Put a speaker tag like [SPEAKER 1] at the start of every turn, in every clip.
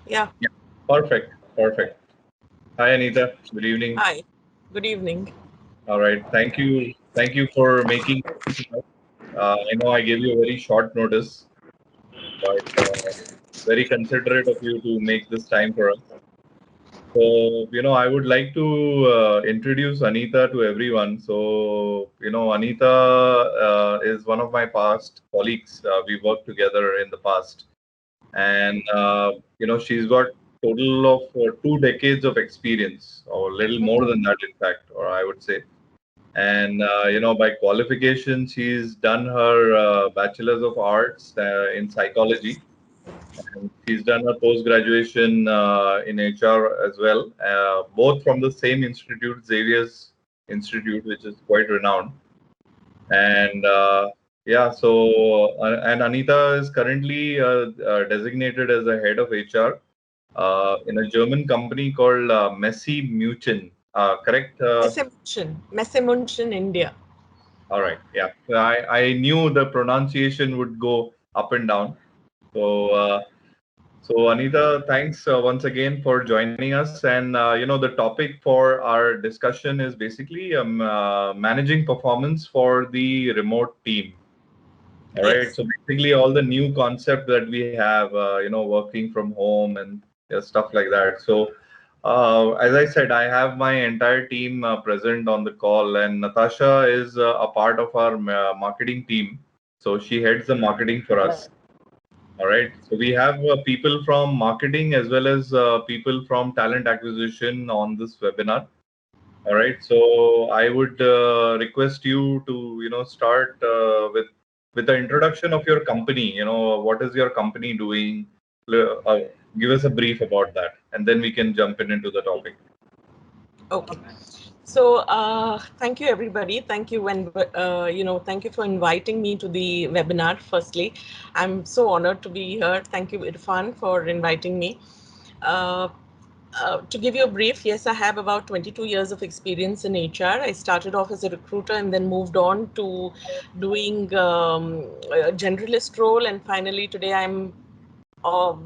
[SPEAKER 1] Yeah.
[SPEAKER 2] Yeah. Perfect. Perfect. Hi, Anita. Good evening.
[SPEAKER 1] Hi. Good evening.
[SPEAKER 2] All right. Thank you. Thank you for making time tonight. I know I gave you a very short notice, but very considerate of you to make this time for us. So, I would like to introduce Anita to everyone. So, Anita is one of my past colleagues. We worked together in the past. And, she's got total of 2 decades of experience, or a little more than that, in fact, or I would say. And, by qualification, she's done her Bachelor's of Arts in Psychology, and she's done her post graduation in HR as well, both from the same institute, Xavier's Institute, which is quite renowned. And yeah, so and Anita is currently designated as the head of HR in a German company called Messi Muchen. Correct?
[SPEAKER 1] Messemunchen, India.
[SPEAKER 2] All right. Yeah. I knew the pronunciation would go up and down. So, Anita, thanks once again for joining us. And the topic for our discussion is basically managing performance for the remote team. All right.
[SPEAKER 1] Yes.
[SPEAKER 2] So basically, all the new concept that we have, working from home and stuff like that. So, as I said, I have my entire team present on the call, and Natasha is a part of our marketing team. So she heads the marketing for us. All right. So we have people from marketing as well as people from talent acquisition on this webinar. All right. So I would request you to, start with the introduction of your company. What is your company doing? Uh, Give us a brief about that, and then we can jump into the topic.
[SPEAKER 1] Okay. So thank you, everybody. Thank you, thank you for inviting me to the webinar. Firstly, I'm so honored to be here. Thank you, Irfan, for inviting me. Uh, to give you a brief, yes, I have about 22 years of experience in HR. I started off as a recruiter and then moved on to doing a generalist role. And finally, today I'm,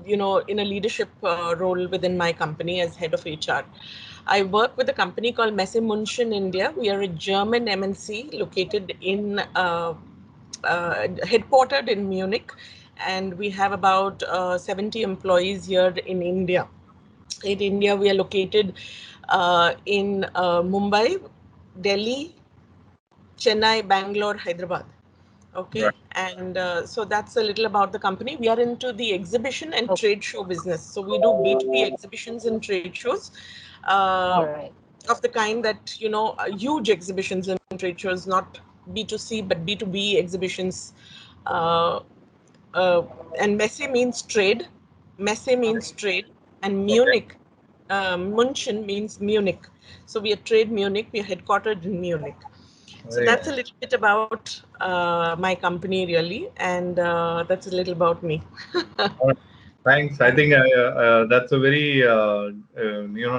[SPEAKER 1] in a leadership role within my company as head of HR. I work with a company called Messe München India. We are a German MNC located in, headquartered in Munich, and we have about 70 employees here in India. In India, we are located in Mumbai, Delhi, Chennai, Bangalore, Hyderabad. Okay,
[SPEAKER 2] Right.
[SPEAKER 1] and so that's a little about the company. We are into the exhibition and trade show business. So we do B2B exhibitions and trade shows uh, of the kind that, huge exhibitions and trade shows, not B2C, but B2B exhibitions. Uh, uh, and Messe means trade. Messe means trade. And
[SPEAKER 2] Okay.
[SPEAKER 1] Munich, München means Munich. So we are Trade Munich. We are headquartered in Munich. So
[SPEAKER 2] Right.
[SPEAKER 1] that's a little bit about my company, really, and that's a little about me.
[SPEAKER 2] All right. Thanks. I think that's a very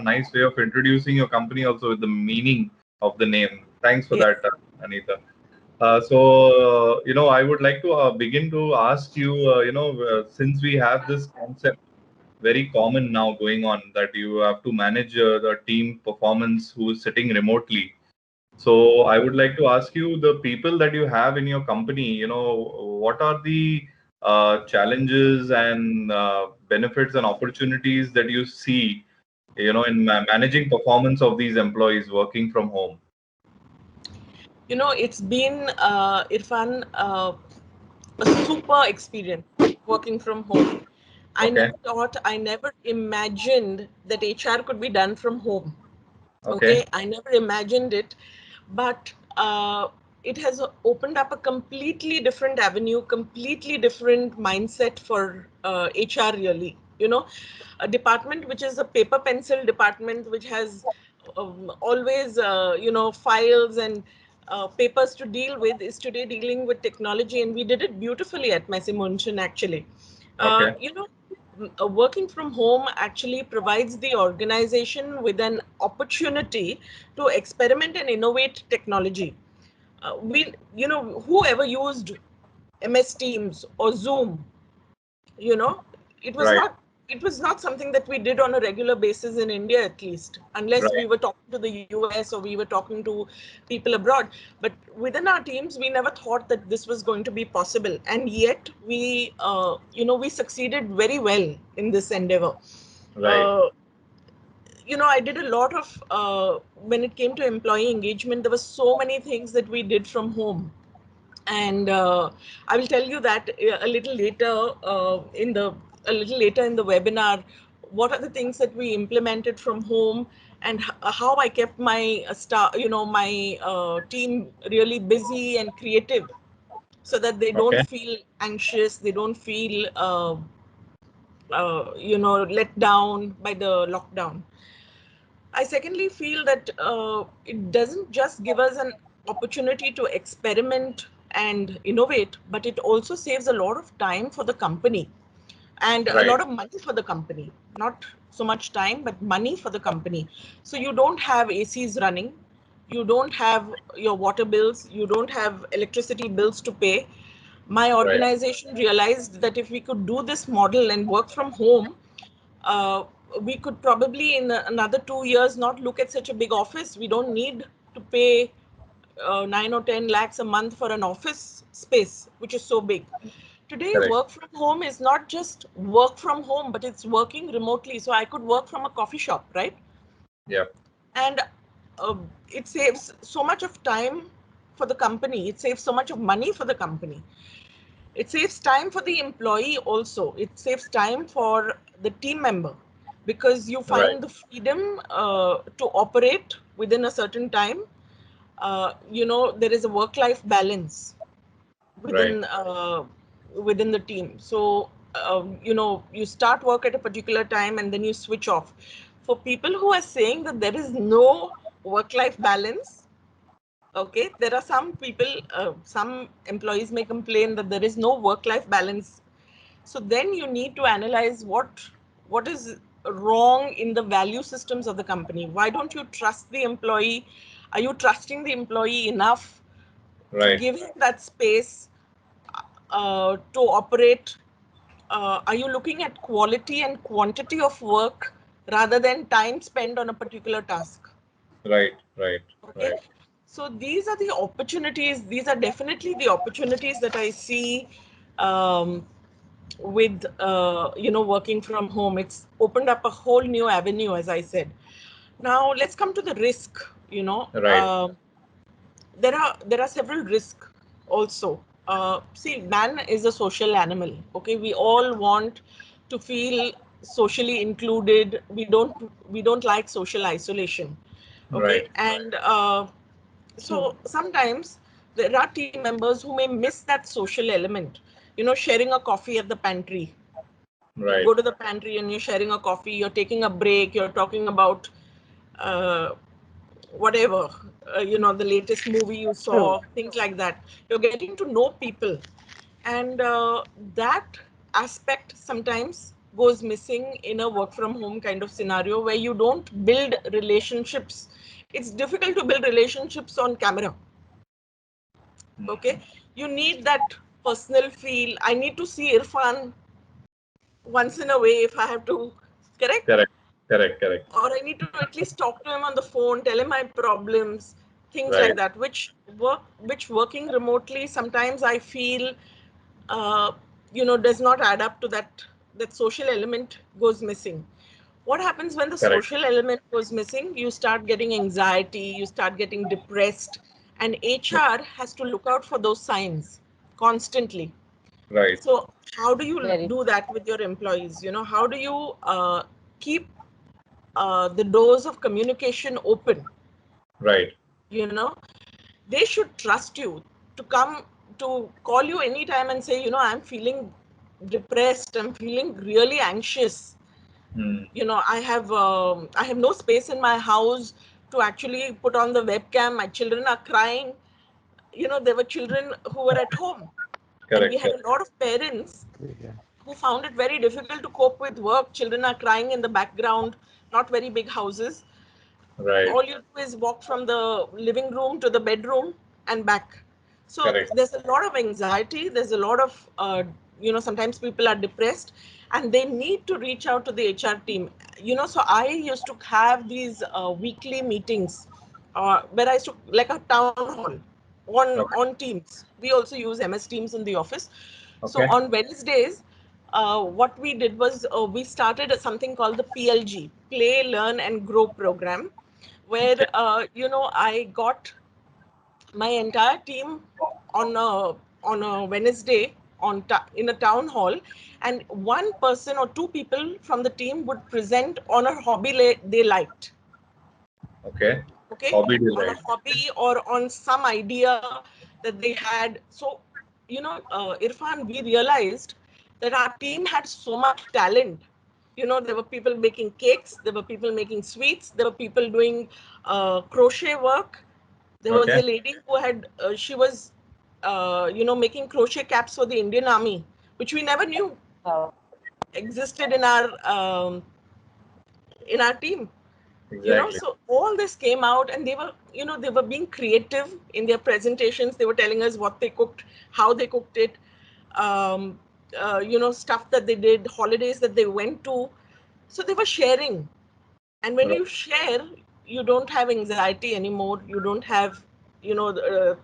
[SPEAKER 2] nice way of introducing your company, also with the meaning of the name. Thanks for
[SPEAKER 1] Yes.
[SPEAKER 2] that, Anita. So, I would like to begin to ask you, since we have this concept very common now going on that you have to manage the team performance who is sitting remotely. So I would like to ask you, the people that you have in your company, what are the challenges and benefits and opportunities that you see, in managing performance of these employees working from home?
[SPEAKER 1] It's been, Irfan, a super experience working from home.
[SPEAKER 2] Okay.
[SPEAKER 1] I never imagined that HR could be done from home.
[SPEAKER 2] Okay.
[SPEAKER 1] Okay, I never imagined it, but it has opened up a completely different avenue, completely different mindset for HR, really. A department which is a paper pencil department, which has always, files and papers to deal with, is today dealing with technology, and we did it beautifully at Messi Munchen, actually. Uh,
[SPEAKER 2] Okay.
[SPEAKER 1] you know, Working from home actually provides the organization with an opportunity to experiment and innovate technology. Whoever used MS Teams or Zoom, you know, it was
[SPEAKER 2] Right.
[SPEAKER 1] not. it was not something that we did on a regular basis in India, at least, unless we
[SPEAKER 2] Right.
[SPEAKER 1] were talking to the US or we were talking to people abroad. But within our teams, we never thought that this was going to be possible, and yet we succeeded very well in this endeavor.
[SPEAKER 2] Right.
[SPEAKER 1] Uh, I did a lot of when it came to employee engagement. There were so many things that we did from home, and I will tell you that a little later in the webinar, what are the things that we implemented from home, and how I kept my team really busy and creative, so that they don't
[SPEAKER 2] Okay.
[SPEAKER 1] feel anxious, they don't feel let down by the lockdown. I secondly feel that it doesn't just give us an opportunity to experiment and innovate, but it also saves a lot of time for the company and a
[SPEAKER 2] Right.
[SPEAKER 1] lot of money for the company. Not so much time, but money for the company. So you don't have ACs running, you don't have your water bills, you don't have electricity bills to pay. My
[SPEAKER 2] Right.
[SPEAKER 1] organization realized that if we could do this model and work from home, uh, we could probably in another 2 years not look at such a big office. We don't need to pay 9 or 10 lakhs a month for an office space, which is so big. Today,
[SPEAKER 2] Correct.
[SPEAKER 1] work from home is not just work from home, but it's working remotely. So I could work from a coffee shop, right?
[SPEAKER 2] Yeah.
[SPEAKER 1] And uh, it saves so much of time for the company, it saves so much of money for the company. It saves time for the employee also. It saves time for the team member, because you
[SPEAKER 2] Right.
[SPEAKER 1] find the freedom to operate within a certain time. There is a work-life balance
[SPEAKER 2] Right.
[SPEAKER 1] within the team. So you start work at a particular time and then you switch off. For people who are saying that there is no work-life balance, okay, there are some people, some employees may complain that there is no work-life balance. So then you need to analyze what is wrong in the value systems of the company. Why don't you trust the employee? Are you trusting the employee enough to
[SPEAKER 2] Right.
[SPEAKER 1] give him that space to operate? Are you looking at quality and quantity of work rather than time spent on a particular task?
[SPEAKER 2] Right. Right.
[SPEAKER 1] Okay,
[SPEAKER 2] Right.
[SPEAKER 1] so these are the opportunities. These are definitely the opportunities that I see um, with working from home. It's opened up a whole new avenue, as I said. Now let's come to the risk.
[SPEAKER 2] Right.
[SPEAKER 1] There are several risks also. See, man is a social animal. Okay, we all want to feel socially included. We don't like social isolation. Okay,
[SPEAKER 2] Right.
[SPEAKER 1] and
[SPEAKER 3] True.
[SPEAKER 1] so sometimes there are team members who may miss that social element. Sharing a coffee at the pantry. You
[SPEAKER 2] Right.
[SPEAKER 1] go to the pantry and you're sharing a coffee, you're taking a break, you're talking about uh, whatever, the latest movie you
[SPEAKER 3] True.
[SPEAKER 1] saw, things like that. You're getting to know people. And that aspect sometimes goes missing in a work from home kind of scenario where you don't build relationships. It's difficult to build relationships on camera. Okay, you need that personal feel. I need to see Irfan once in a way if I have to, correct?
[SPEAKER 2] Correct. Correct. Correct.
[SPEAKER 1] Or I need to at least talk to him on the phone, tell him my problems, things like
[SPEAKER 2] Right.
[SPEAKER 1] that. Which working remotely sometimes I feel, uh, does not add up to that. That social element goes missing. What happens when the
[SPEAKER 2] Correct.
[SPEAKER 1] social element goes missing? You start getting anxiety, you start getting depressed, and HR has to look out for those signs constantly.
[SPEAKER 2] Right.
[SPEAKER 1] So how do you
[SPEAKER 3] Very
[SPEAKER 1] do that with your employees? How do you keep the doors of communication open?
[SPEAKER 2] Right.
[SPEAKER 1] you know they should trust you to come to call you anytime and say, I'm feeling depressed, I'm feeling really anxious.
[SPEAKER 2] Hmm.
[SPEAKER 1] I have no space in my house to actually put on the webcam, my children are crying. There were children who were at home, and we
[SPEAKER 2] Correct.
[SPEAKER 1] had
[SPEAKER 2] Correct.
[SPEAKER 1] a lot of parents
[SPEAKER 3] good. Yeah.
[SPEAKER 1] who found it very difficult to cope with work. Children are crying in the background, not very big houses.
[SPEAKER 2] Right.
[SPEAKER 1] All you do is walk from the living room to the bedroom and back. So
[SPEAKER 2] Correct.
[SPEAKER 1] there's a lot of anxiety. There's a lot of sometimes people are depressed and they need to reach out to the HR team. So I used to have these weekly meetings where I used to, like a town hall on
[SPEAKER 2] Okay.
[SPEAKER 1] Teams. We also use MS Teams in the office. So
[SPEAKER 2] Okay.
[SPEAKER 1] on Wednesdays, what we did was we started something called the PLG, Play, Learn, and Grow program, where
[SPEAKER 2] Okay.
[SPEAKER 1] I got my entire team on a Wednesday in a town hall, and one person or two people from the team would present on a hobby they liked.
[SPEAKER 2] Okay.
[SPEAKER 1] Okay,
[SPEAKER 2] Hobby
[SPEAKER 1] on a
[SPEAKER 2] delight.
[SPEAKER 1] hobby or on some idea that they had. So Irfan, we realized that our team had so much talent. There were people making cakes, there were people making sweets, there were people doing crochet work. There was
[SPEAKER 2] Okay.
[SPEAKER 1] a lady who had she was making crochet caps for the Indian Army, which we never knew existed in our team.
[SPEAKER 2] Exactly.
[SPEAKER 1] So all this came out, and they were being creative in their presentations. They were telling us what they cooked, how they cooked it, um, stuff that they did, holidays that they went to. So they were sharing, and when
[SPEAKER 2] Right.
[SPEAKER 1] you share, you don't have anxiety anymore. You don't have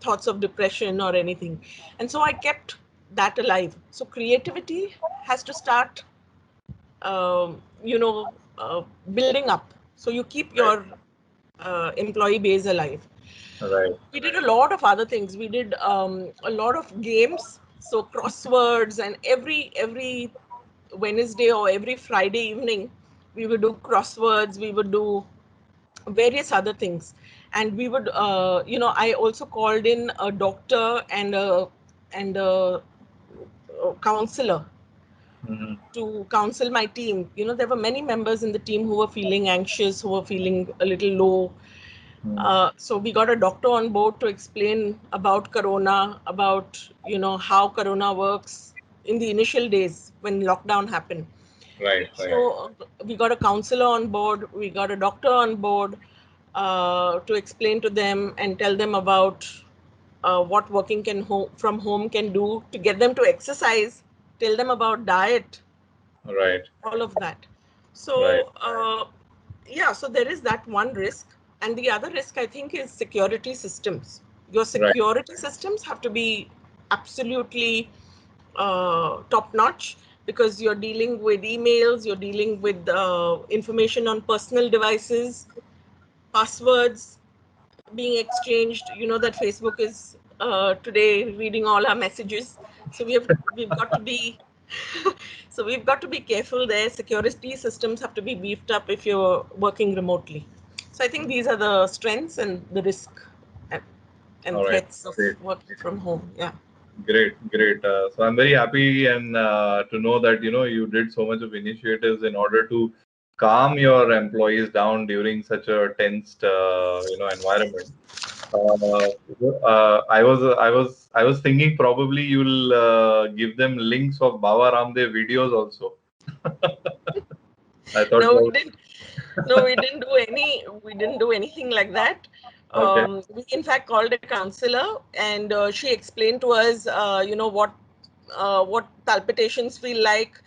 [SPEAKER 1] thoughts of depression or anything. And so I kept that alive. So creativity has to start um, you know building up, so you keep
[SPEAKER 2] Right.
[SPEAKER 1] your employee base alive.
[SPEAKER 2] Right.
[SPEAKER 1] We did a lot of other things. We did a lot of games, so crosswords, and every Wednesday or every Friday evening we would do crosswords, we would do various other things. And we would I also called in a doctor and a counselor
[SPEAKER 2] Mm-hmm.
[SPEAKER 1] to counsel my team. There were many members in the team who were feeling anxious, who were feeling a little low.
[SPEAKER 2] Mm.
[SPEAKER 1] So we got a doctor on board to explain about corona, about how corona works in the initial days when lockdown happened.
[SPEAKER 2] Right. Right.
[SPEAKER 1] So we got a counselor on board, we got a doctor on board to explain to them and tell them about what working from home can do to get them to exercise, tell them about diet,
[SPEAKER 2] Right.
[SPEAKER 1] all of that.
[SPEAKER 2] Right.
[SPEAKER 1] So, yeah, so there is that one risk. And the other risk, I think, is security systems. Your
[SPEAKER 2] Right.
[SPEAKER 1] security systems have to be absolutely top notch, because you're dealing with emails, you're dealing with information on personal devices, passwords being exchanged. You know that Facebook is today reading all our messages. So we've got to be so we've got to be careful there. Security systems have to be beefed up if you're working remotely. So I think these are the strengths and the risk and, and
[SPEAKER 2] All right.
[SPEAKER 1] threats of
[SPEAKER 2] Great.
[SPEAKER 1] working from home. Yeah.
[SPEAKER 2] Great. Great. So I'm very happy and to know that you did so much of initiatives in order to calm your employees down during such a tensed environment. I was thinking probably you'll give them links of Baba Ramdev videos also. I thought
[SPEAKER 1] No, we
[SPEAKER 2] probably.
[SPEAKER 1] didn't. No, we didn't do anything like that.
[SPEAKER 2] Okay.
[SPEAKER 1] We in fact called a counselor, and she explained to us, what palpitations feel like,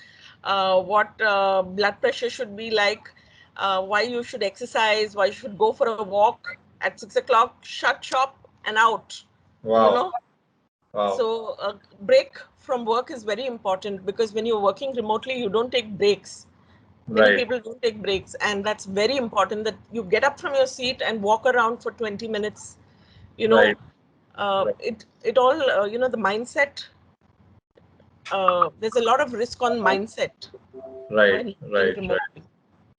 [SPEAKER 1] what blood pressure should be like, why you should exercise, why you should go for a walk at 6 o'clock, shut shop and out. You
[SPEAKER 2] Wow.
[SPEAKER 1] know,
[SPEAKER 2] Wow.
[SPEAKER 1] so a break from work is very important, because when you're working remotely, you don't take breaks. Many
[SPEAKER 2] Right.
[SPEAKER 1] people don't take breaks, and that's very important, that you get up from your seat and walk around for 20 minutes. you
[SPEAKER 2] Right.
[SPEAKER 1] know it all, the mindset, there's a lot of risk on mindset
[SPEAKER 2] Right.
[SPEAKER 1] when working
[SPEAKER 2] Right. Right.
[SPEAKER 1] remotely.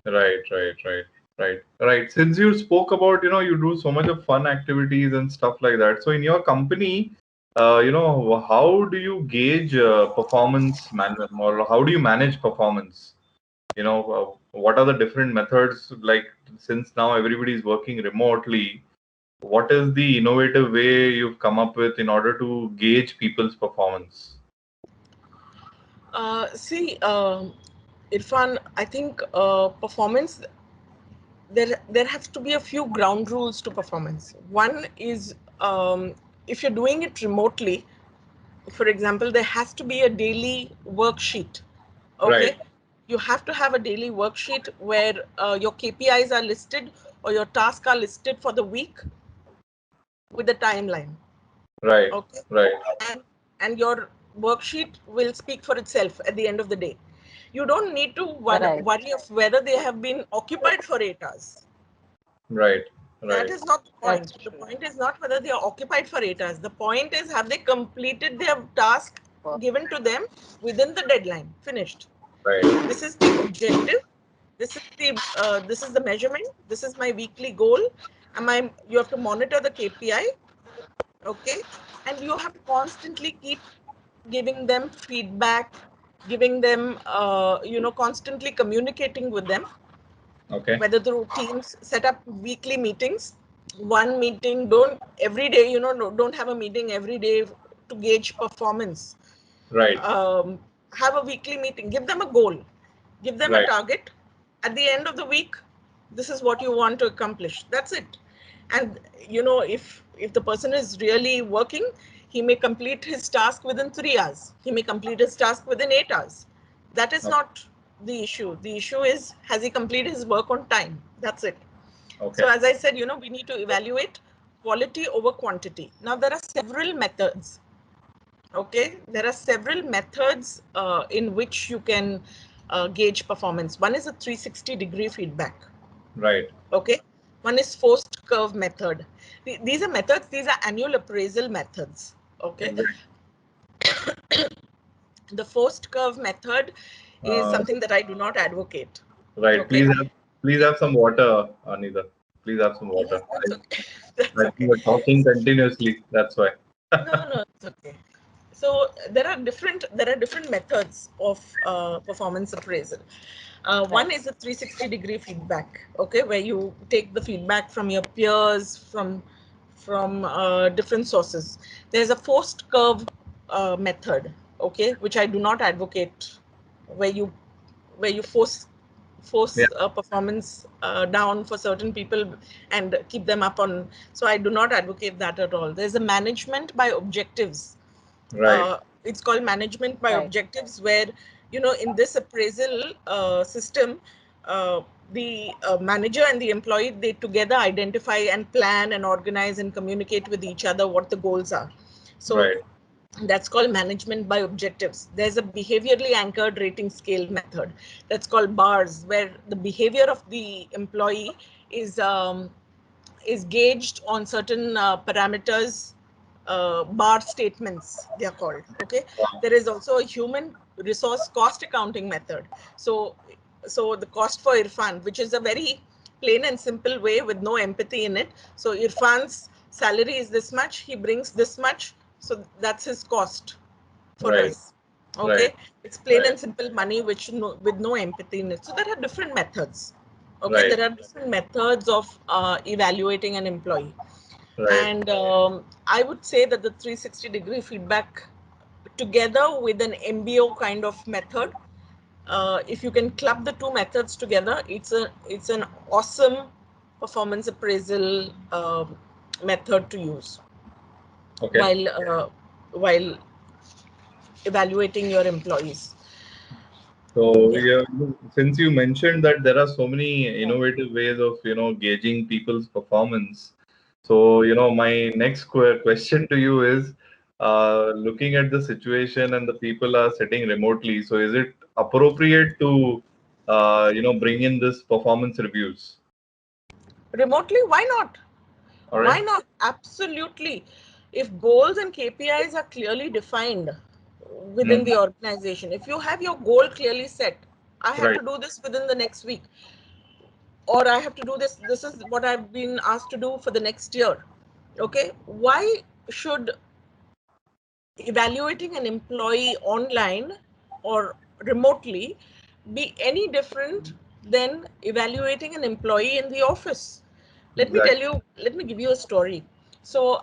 [SPEAKER 2] Right, right, right, right, right. Since you spoke about, you do so much of fun activities and stuff like that. So in your company, how do you gauge performance management, or how do you manage performance? What are the different methods? Like, since now everybody is working remotely, what is the innovative way you've come up with in order to gauge people's performance?
[SPEAKER 1] See, Irfan, I think performance, there has to be a few ground rules to performance. One is, if you're doing it remotely, for example, there has to be a daily worksheet.
[SPEAKER 2] Right.
[SPEAKER 1] Okay. You have to have a daily worksheet where your KPIs are listed or your tasks are listed for the week with the timeline.
[SPEAKER 2] Right.
[SPEAKER 1] Okay.
[SPEAKER 2] Right.
[SPEAKER 1] And your worksheet will speak for itself at the end of the day. You don't need to
[SPEAKER 3] Right.
[SPEAKER 1] worry of whether they have been occupied for 8 hours.
[SPEAKER 2] Right.
[SPEAKER 1] That
[SPEAKER 2] Right.
[SPEAKER 1] is not the point.
[SPEAKER 3] That's
[SPEAKER 1] The
[SPEAKER 3] true.
[SPEAKER 1] point is not whether they are occupied for 8 hours. The point is, have they completed their task given to them within the deadline? Finished.
[SPEAKER 2] Right.
[SPEAKER 1] This is the objective. This is the measurement. This is my weekly goal. You have to monitor the KPI. Okay. And you have to constantly keep giving them feedback, giving them, constantly communicating with them,
[SPEAKER 2] Okay.
[SPEAKER 1] whether through Teams, set up weekly meetings. One meeting, don't every day, don't have a meeting every day to gauge performance.
[SPEAKER 2] Right.
[SPEAKER 1] Have a weekly meeting, give them a goal, give them a
[SPEAKER 2] Right.
[SPEAKER 1] target. At the end of the week, this is what you want to accomplish. That's it. And if the person is really working, he may complete his task within 3 hours. He may complete his task within 8 hours. That is
[SPEAKER 2] Okay.
[SPEAKER 1] not the issue. The issue is, has he completed his work on time? That's it.
[SPEAKER 2] Okay.
[SPEAKER 1] So as I said, we need to evaluate quality over quantity. Now there are several methods. Okay, there are several methods in which you can gauge performance. One is a 360-degree feedback.
[SPEAKER 2] Right.
[SPEAKER 1] Okay, one is forced curve method. These are methods. These are annual appraisal methods. Okay,
[SPEAKER 2] Exactly.
[SPEAKER 1] the forced curve method is
[SPEAKER 2] Uh,
[SPEAKER 1] something that I do not advocate.
[SPEAKER 2] right.
[SPEAKER 1] Okay,
[SPEAKER 2] Please have some water, Anita. Please have some
[SPEAKER 1] no,
[SPEAKER 2] water.
[SPEAKER 1] that's okay. That's
[SPEAKER 2] I think
[SPEAKER 1] okay.
[SPEAKER 2] you're talking continuously. That's why.
[SPEAKER 1] No, it's okay. So there are different methods of performance appraisal.
[SPEAKER 3] Right.
[SPEAKER 1] One is a 360-degree feedback, okay, where you take the feedback from your peers, from different sources. There's a forced curve method, okay, which I do not advocate, where you where you force
[SPEAKER 2] Yeah.
[SPEAKER 1] performance down for certain people and keep them up on. So I do not advocate that at all. There's a management by objectives.
[SPEAKER 2] Right.
[SPEAKER 1] It's called management by
[SPEAKER 3] Right.
[SPEAKER 1] objectives, where in this appraisal system, uh, the manager and the employee, they together identify and plan and organize and communicate with each other what the goals are. So
[SPEAKER 2] Right.
[SPEAKER 1] that's called management by objectives. There's a behaviorally anchored rating scale method, that's called bars, where the behavior of the employee is gauged on certain parameters. Bar statements, they are called. Okay,
[SPEAKER 2] Wow.
[SPEAKER 1] there is also a human resource cost accounting method. So so the cost for Irfan, which is a very plain and simple way with no empathy in it. So Irfan's salary is this much, he brings this much, so that's his cost for
[SPEAKER 2] Right.
[SPEAKER 1] us.
[SPEAKER 2] Right.
[SPEAKER 1] Okay, it's plain
[SPEAKER 2] Right.
[SPEAKER 1] and simple money, which with no empathy in it. So there are different methods. Okay,
[SPEAKER 2] Right.
[SPEAKER 1] there are different methods of evaluating an employee.
[SPEAKER 2] Right.
[SPEAKER 1] And I would say that the 360-degree feedback, together with an MBO kind of method, if you can club the two methods together, it's an awesome performance appraisal method to use
[SPEAKER 2] Okay.
[SPEAKER 1] while evaluating your employees.
[SPEAKER 2] So
[SPEAKER 1] Yeah.
[SPEAKER 2] yeah, since you mentioned that there are so many
[SPEAKER 3] Right.
[SPEAKER 2] innovative ways of gauging people's performance, so my next question to you is, looking at the situation and the people are sitting remotely, so is it appropriate to bring in this performance reviews?
[SPEAKER 1] Remotely, why not?
[SPEAKER 2] All
[SPEAKER 1] Why
[SPEAKER 2] right.
[SPEAKER 1] not? Absolutely. If goals and KPIs are clearly defined within
[SPEAKER 2] Mm.
[SPEAKER 1] the organization, if you have your goal clearly set, I have
[SPEAKER 2] Right.
[SPEAKER 1] to do this within the next week, or I have to do this, this is what I've been asked to do for the next year. Okay. Why should evaluating an employee online or remotely be any different than evaluating an employee in the office?
[SPEAKER 2] Exactly.
[SPEAKER 1] Let me give you a story. So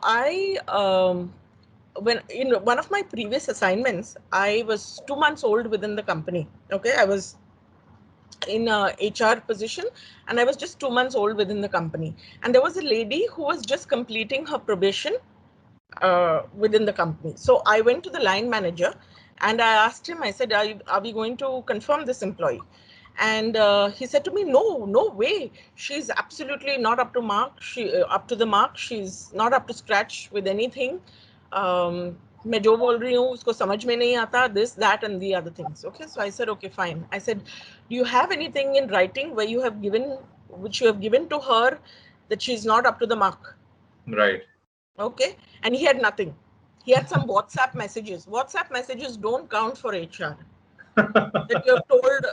[SPEAKER 1] when in one of my previous assignments, I was 2 months old within the company. Okay, I was in a HR position, and I was just 2 months old within the company. And there was a lady who was just completing her probation, within the company. So I went to the line manager and I asked him, I said, are we going to confirm this employee? And he said to me, no way. She's absolutely not up to mark. Up to the mark. She's not up to scratch with anything. मैं जो बोल रही हूँ उसको समझ में नहीं आता, this, that, and the other things. Okay, so I said, okay, fine. I said, do you have anything in writing where which you have given to her that she's not up to the mark?
[SPEAKER 2] Right.
[SPEAKER 1] Okay, and he had nothing. He had some WhatsApp messages. WhatsApp messages don't count for HR. That you have told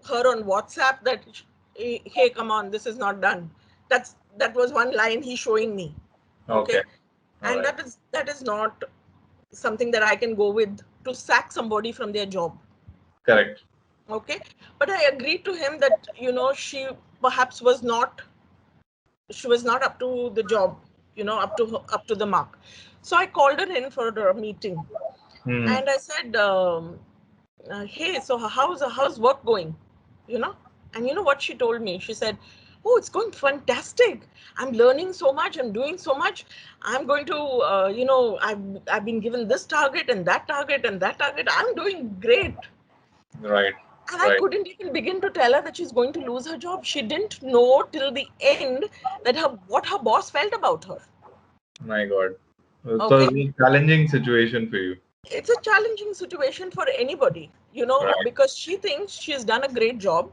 [SPEAKER 1] her on WhatsApp that, hey, come on, this is not done. That was one line he's showing me. Okay,
[SPEAKER 2] Okay. All
[SPEAKER 1] and
[SPEAKER 2] right.
[SPEAKER 1] that is not something that I can go with to sack somebody from their job.
[SPEAKER 2] Correct.
[SPEAKER 1] Okay, but I agreed to him that she perhaps was not up to the job, up to the mark. So I called her in for a meeting,
[SPEAKER 2] Hmm.
[SPEAKER 1] and I said, hey, so how's work going? And you know what she told me? She said, oh, it's going fantastic. I'm learning so much. I'm doing so much. I'm going to, I've been given this target and that target and that target. I'm doing great.
[SPEAKER 2] Right.
[SPEAKER 1] And I
[SPEAKER 2] Right.
[SPEAKER 1] couldn't even begin to tell her that she's going to lose her job. She didn't know till the end that what her boss felt about her.
[SPEAKER 2] My God. So
[SPEAKER 1] Okay.
[SPEAKER 2] it's a challenging situation for you.
[SPEAKER 1] It's a challenging situation for anybody,
[SPEAKER 2] Right.
[SPEAKER 1] because she thinks she's done a great job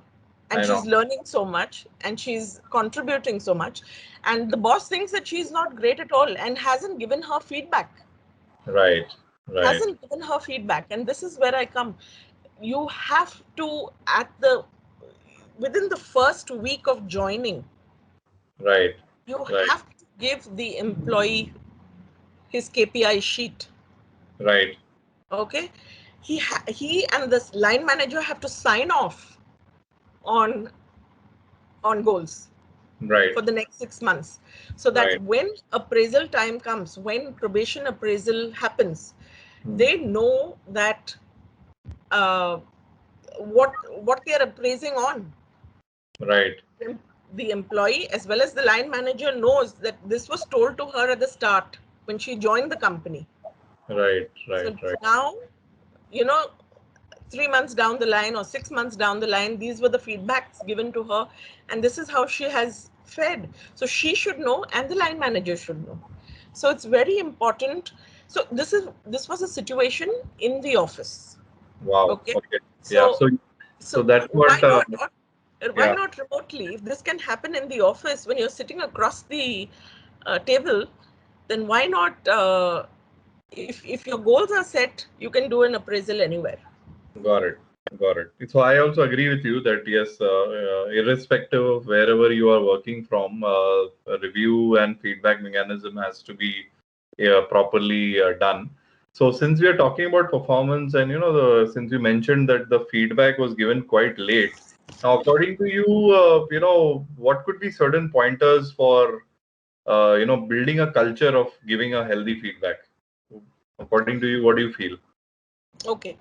[SPEAKER 1] and
[SPEAKER 2] I know.
[SPEAKER 1] she's learning so much and she's contributing so much. And the boss thinks that she's not great at all and hasn't given her feedback.
[SPEAKER 2] Right. Right.
[SPEAKER 1] Hasn't given her feedback. And this is where I come. You have to, within the first week of joining,
[SPEAKER 2] Right.
[SPEAKER 1] you
[SPEAKER 2] Right.
[SPEAKER 1] have to give the employee his KPI sheet.
[SPEAKER 2] Right.
[SPEAKER 1] Okay. He and this line manager have to sign off on goals
[SPEAKER 2] Right.
[SPEAKER 1] for the next 6 months, so that
[SPEAKER 2] Right.
[SPEAKER 1] when appraisal time comes, when probation appraisal happens,
[SPEAKER 2] Hmm.
[SPEAKER 1] they know that uh, what they are appraising on.
[SPEAKER 2] Right.
[SPEAKER 1] The employee as well as the line manager knows that this was told to her at the start when she joined the company.
[SPEAKER 2] Right. Right.
[SPEAKER 1] So
[SPEAKER 2] Right.
[SPEAKER 1] now, you know 3 months down the line or 6 months down the line, these were the feedbacks given to her, and this is how she has fed. So she should know, and the line manager should know. So it's very important. So this was a situation in the office.
[SPEAKER 2] Wow.
[SPEAKER 1] Okay,
[SPEAKER 2] Okay. Yeah.
[SPEAKER 1] so
[SPEAKER 2] So
[SPEAKER 1] so
[SPEAKER 2] that's
[SPEAKER 1] why
[SPEAKER 2] what.
[SPEAKER 1] not why
[SPEAKER 2] Yeah.
[SPEAKER 1] not remotely? If this can happen in the office when you're sitting across the table, then why not? If your goals are set, you can do an appraisal anywhere.
[SPEAKER 2] Got it. Got it. So I also agree with you that yes, irrespective of wherever you are working from, a review and feedback mechanism has to be properly done. So since we are talking about performance, and since you mentioned that the feedback was given quite late, now according to you, what could be certain pointers for building a culture of giving a healthy feedback? According to you, what do you feel?
[SPEAKER 1] Okay.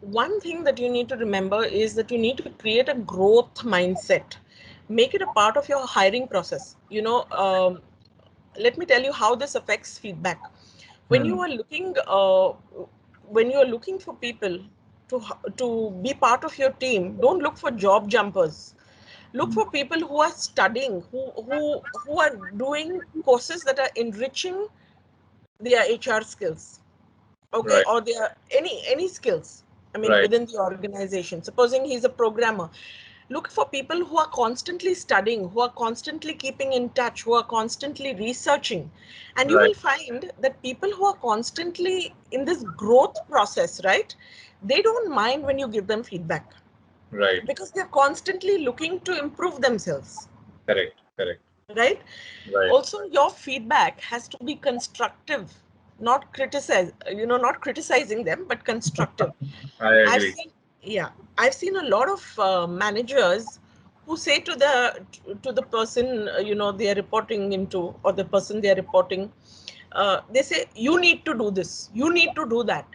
[SPEAKER 1] One thing that you need to remember is that you need to create a growth mindset. Make it a part of your hiring process. Let me tell you how this affects feedback. When
[SPEAKER 2] Hmm.
[SPEAKER 1] you are looking for people to be part of your team, don't look for job jumpers. Look for people who are studying, who are doing courses that are enriching their HR skills. Okay,
[SPEAKER 2] Right.
[SPEAKER 1] or their any skills, I mean,
[SPEAKER 2] Right.
[SPEAKER 1] within the organization. Supposing he's a programmer, look for people who are constantly studying, who are constantly keeping in touch, who are constantly researching. And you
[SPEAKER 2] Right.
[SPEAKER 1] will find that people who are constantly in this growth process, right, they don't mind when you give them feedback,
[SPEAKER 2] Right.
[SPEAKER 1] because they're constantly looking to improve themselves,
[SPEAKER 2] Correct. Correct.
[SPEAKER 1] right?
[SPEAKER 2] Right.
[SPEAKER 1] Also, your feedback has to be constructive, not criticizing them, but constructive.
[SPEAKER 2] I
[SPEAKER 1] I've
[SPEAKER 2] agree.
[SPEAKER 1] seen, yeah, I've seen a lot of managers who say to the person they are reporting into, or the person they are reporting, they say, you need to do this, you need to do that.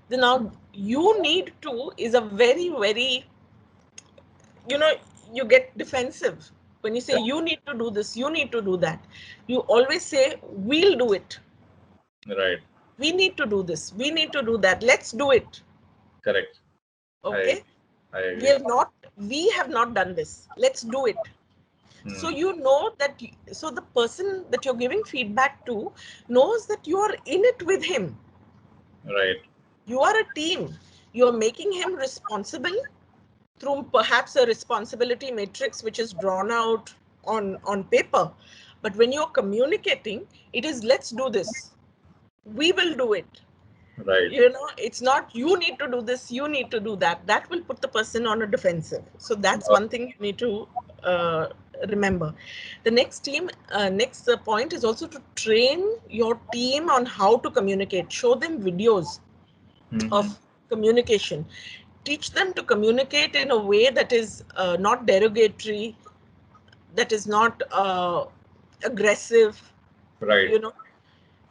[SPEAKER 1] Then now, you need to is a very, very, you know you get defensive when you say you need to do this, you need to do that. You always say, we'll do it.
[SPEAKER 2] Right.
[SPEAKER 1] We need to do this. We need to do that. Let's do it.
[SPEAKER 2] Correct. I
[SPEAKER 1] Okay.
[SPEAKER 2] I
[SPEAKER 1] We
[SPEAKER 2] agree.
[SPEAKER 1] have not. We have not done this. Let's do it. So
[SPEAKER 2] Hmm.
[SPEAKER 1] you know that. So the person that you're giving feedback to knows that you are in it with him.
[SPEAKER 2] Right.
[SPEAKER 1] You are a team. You are making him responsible through perhaps a responsibility matrix which is drawn out on paper. But when you're communicating, it is let's do this. We will do it.
[SPEAKER 2] Right.
[SPEAKER 1] It's not you need to do this, you need to do that. That will put the person on a defensive. So that's
[SPEAKER 2] Got
[SPEAKER 1] one thing you need to remember. The next point is also to train your team on how to communicate. Show them videos
[SPEAKER 2] Mm-hmm.
[SPEAKER 1] of communication. Teach them to communicate in a way that is not derogatory, that is not aggressive.
[SPEAKER 2] Right.
[SPEAKER 1] You know,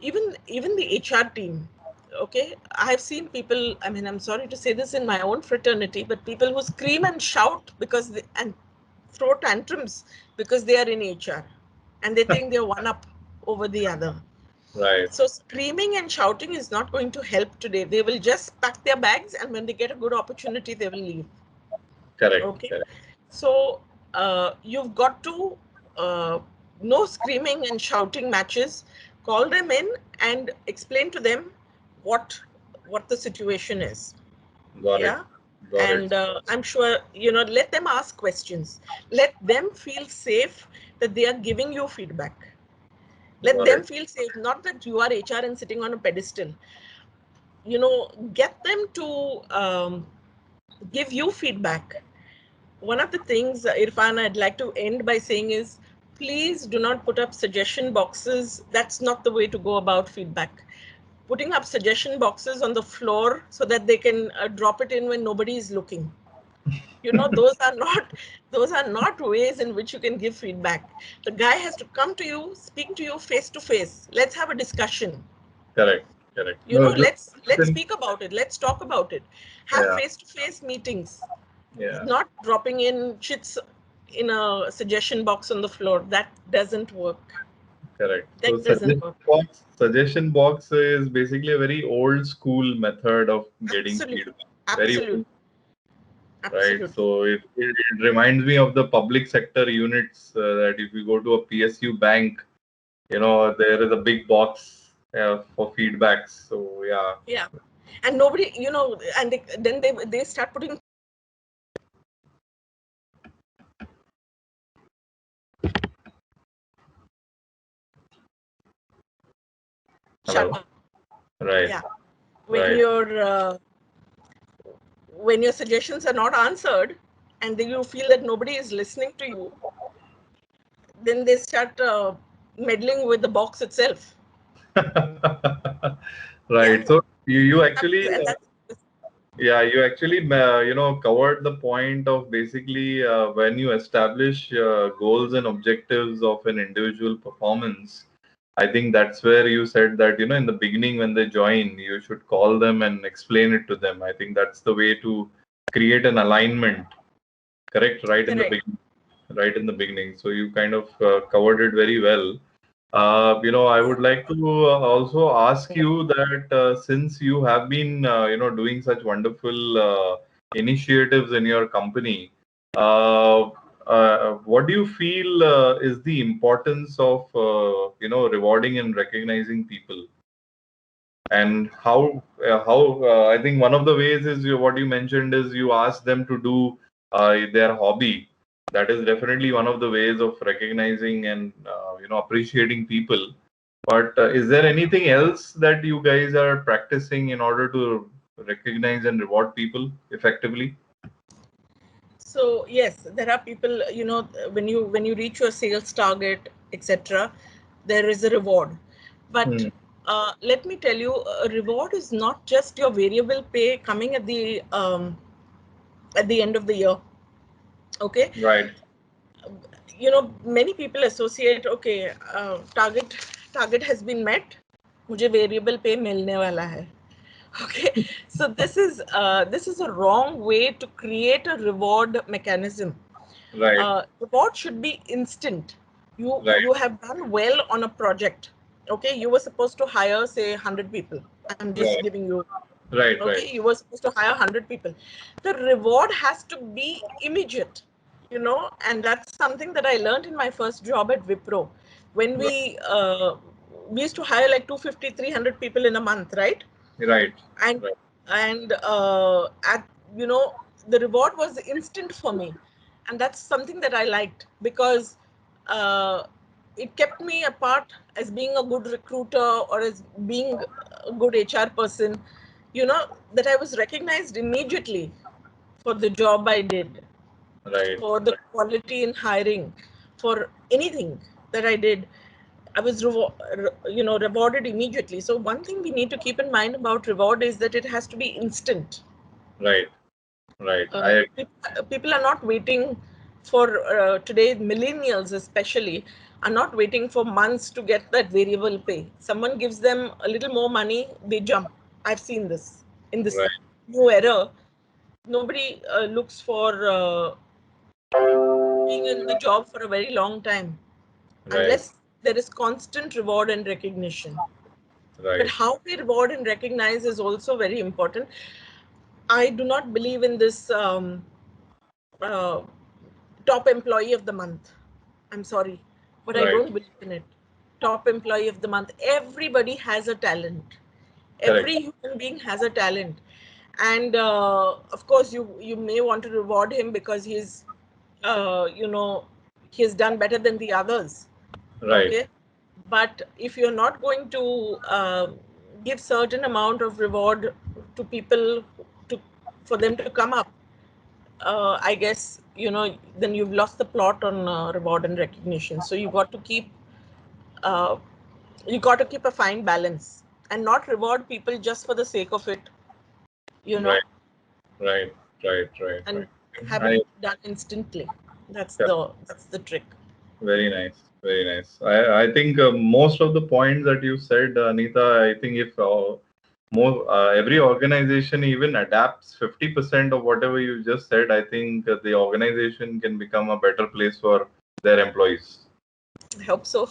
[SPEAKER 1] even the HR team. Okay, I've seen people. I mean, I'm sorry to say this in my own fraternity, but people who scream and shout and throw tantrums because they are in HR, and they think they're one up over the other.
[SPEAKER 2] Right.
[SPEAKER 1] So screaming and shouting is not going to help today. They will just pack their bags, and when they get a good opportunity, they will leave.
[SPEAKER 2] Correct.
[SPEAKER 1] Okay.
[SPEAKER 2] Correct.
[SPEAKER 1] So you've got to no screaming and shouting matches. Call them in and explain to them what what the situation is.
[SPEAKER 2] Got it.
[SPEAKER 1] Yeah.
[SPEAKER 2] Got it.
[SPEAKER 1] And I'm sure, let them ask questions. Let them feel safe that they are giving you feedback. Let
[SPEAKER 2] Got
[SPEAKER 1] them
[SPEAKER 2] it.
[SPEAKER 1] feel safe, not that you are HR and sitting on a pedestal. Get them to give you feedback. One of the things, Irfan, I'd like to end by saying is please do not put up suggestion boxes. That's not the way to go about feedback. Putting up suggestion boxes on the floor so that they can drop it in when nobody is looking. Those are not ways in which you can give feedback. The guy has to come to you, speak to you face to face. Let's have a discussion.
[SPEAKER 2] Correct. Correct. No, just
[SPEAKER 1] Let's speak about it. Let's talk about it. Have
[SPEAKER 2] yeah.
[SPEAKER 1] face to face meetings,
[SPEAKER 2] Yeah.
[SPEAKER 1] not dropping in chits in a suggestion box on the floor. That doesn't work.
[SPEAKER 2] Correct. So
[SPEAKER 1] That doesn't work.
[SPEAKER 2] suggestion box is basically a very old school method of getting
[SPEAKER 1] Absolutely.
[SPEAKER 2] feedback. Very
[SPEAKER 1] Absolutely.
[SPEAKER 2] old, right?
[SPEAKER 1] Absolutely.
[SPEAKER 2] So it reminds me of the public sector units that if you go to a PSU bank, there is a big box for feedbacks. So yeah.
[SPEAKER 1] Yeah. And nobody, and then they start putting shut
[SPEAKER 2] Hello.
[SPEAKER 1] up.
[SPEAKER 2] Right.
[SPEAKER 1] Yeah. When
[SPEAKER 2] Right.
[SPEAKER 1] your when your suggestions are not answered, and then you feel that nobody is listening to you, then they start meddling with the box itself. Yeah.
[SPEAKER 2] Right. So you actually
[SPEAKER 1] And that's
[SPEAKER 2] yeah, you actually covered the point of basically when you establish goals and objectives of an individual performance. I think that's where you said that in the beginning when they join, you should call them and explain it to them. I think that's the way to create an alignment. Correct, right in the
[SPEAKER 1] correct.
[SPEAKER 2] beginning. Right in the beginning. So you kind of covered it very well. I would like to also ask you that since you have been, doing such wonderful initiatives in your company, what do you feel is the importance of, rewarding and recognizing people? And I think one of the ways is what you mentioned is you ask them to do their hobby. That is definitely one of the ways of recognizing and appreciating people. But is there anything else that you guys are practicing in order to recognize and reward people effectively?
[SPEAKER 1] So yes, there are people, when you reach your sales target, etc., there is a reward. But
[SPEAKER 2] Hmm.
[SPEAKER 1] let me tell you, a reward is not just your variable pay coming at the end of the year. Okay,
[SPEAKER 2] Right.
[SPEAKER 1] many people associate, okay, target has been met, मुझे variable pay मिलने वाला है. Okay, so this is a wrong way to create a reward mechanism.
[SPEAKER 2] Right.
[SPEAKER 1] Reward should be instant. you
[SPEAKER 2] Right.
[SPEAKER 1] you have done well on a project. Okay, you were supposed to hire say 100 people. I'm just
[SPEAKER 2] Right.
[SPEAKER 1] giving you,
[SPEAKER 2] Right.
[SPEAKER 1] okay,
[SPEAKER 2] Right.
[SPEAKER 1] you were supposed to hire 100 people. The reward has to be immediate, and that's something that I learned in my first job at Wipro. When
[SPEAKER 2] Right.
[SPEAKER 1] we used to hire like 250, 300 people in a month, right?
[SPEAKER 2] Right.
[SPEAKER 1] and
[SPEAKER 2] Right.
[SPEAKER 1] and at you know the reward was instant for me, and that's something that I liked, because uh, it kept me apart as being a good recruiter, or as being a good HR person, that I was recognized immediately for the job I did,
[SPEAKER 2] Right.
[SPEAKER 1] for the quality in hiring, for anything that I did. I was rewarded immediately. So one thing we need to keep in mind about reward is that it has to be instant.
[SPEAKER 2] Right. Right.
[SPEAKER 1] uh, people are not waiting for, today millennials especially are not waiting for months to get that variable pay. Someone gives them a little more money, they jump. I've seen this in this
[SPEAKER 2] Right.
[SPEAKER 1] new era. Nobody looks for being in the job for a very long time
[SPEAKER 2] Right.
[SPEAKER 1] unless there is constant reward and recognition. But
[SPEAKER 2] Right.
[SPEAKER 1] how we reward and recognize is also very important. I do not believe in this uh, top employee of the month. I'm sorry, but I
[SPEAKER 2] Right.
[SPEAKER 1] don't believe in it. Top employee of the month. Everybody has a talent.
[SPEAKER 2] Correct.
[SPEAKER 1] Every human being has a talent, and of course, you may want to reward him because uh, you know, he's done better than the others.
[SPEAKER 2] Right.
[SPEAKER 1] Okay, but if you're not going to give certain amount of reward to people to for them to come up, I guess, then you've lost the plot on reward and recognition. So uh, you got to keep a fine balance and not reward people just for the sake of it, you know
[SPEAKER 2] Right. Right. Right. Right.
[SPEAKER 1] and
[SPEAKER 2] Right.
[SPEAKER 1] have it
[SPEAKER 2] I
[SPEAKER 1] done instantly. that's
[SPEAKER 2] yeah,
[SPEAKER 1] the that's the trick.
[SPEAKER 2] very nice. Very nice. I think most of the points that you said, Anita, I think if more every organization even adapts 50% of whatever you just said, I think the organization can become a better place for their employees.
[SPEAKER 1] I hope so.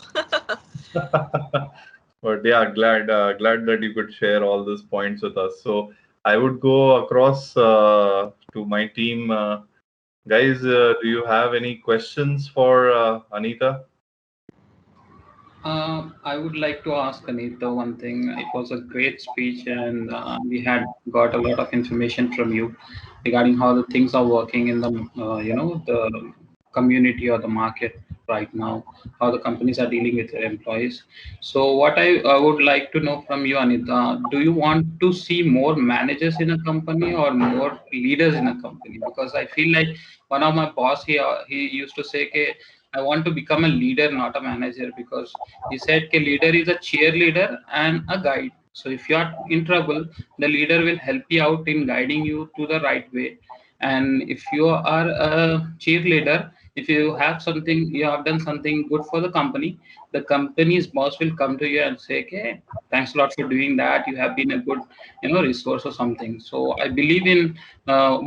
[SPEAKER 2] But yeah, glad that you could share all these points with us. So I would go across to my team. Guys, do you have any questions for Anita?
[SPEAKER 4] I would like to ask Anita one thing. It was a great speech, and we had got a lot of information from you regarding how the things are working in the the community or the market right now, how the companies are dealing with their employees. So, what I would like to know from you, Anita, do you want to see more managers in a company or more leaders in a company? Because I feel like one of my boss he used to say, "Okay, I want to become a leader, not a manager," because he said a leader is a cheerleader and a guide. So if you are in trouble, the leader will help you out in guiding you to the right way. And if you are a cheerleader, if you have something, you have done something good for the company's boss will come to you and say, "Okay, thanks a lot for doing that. You have been a good, resource or something." So I believe in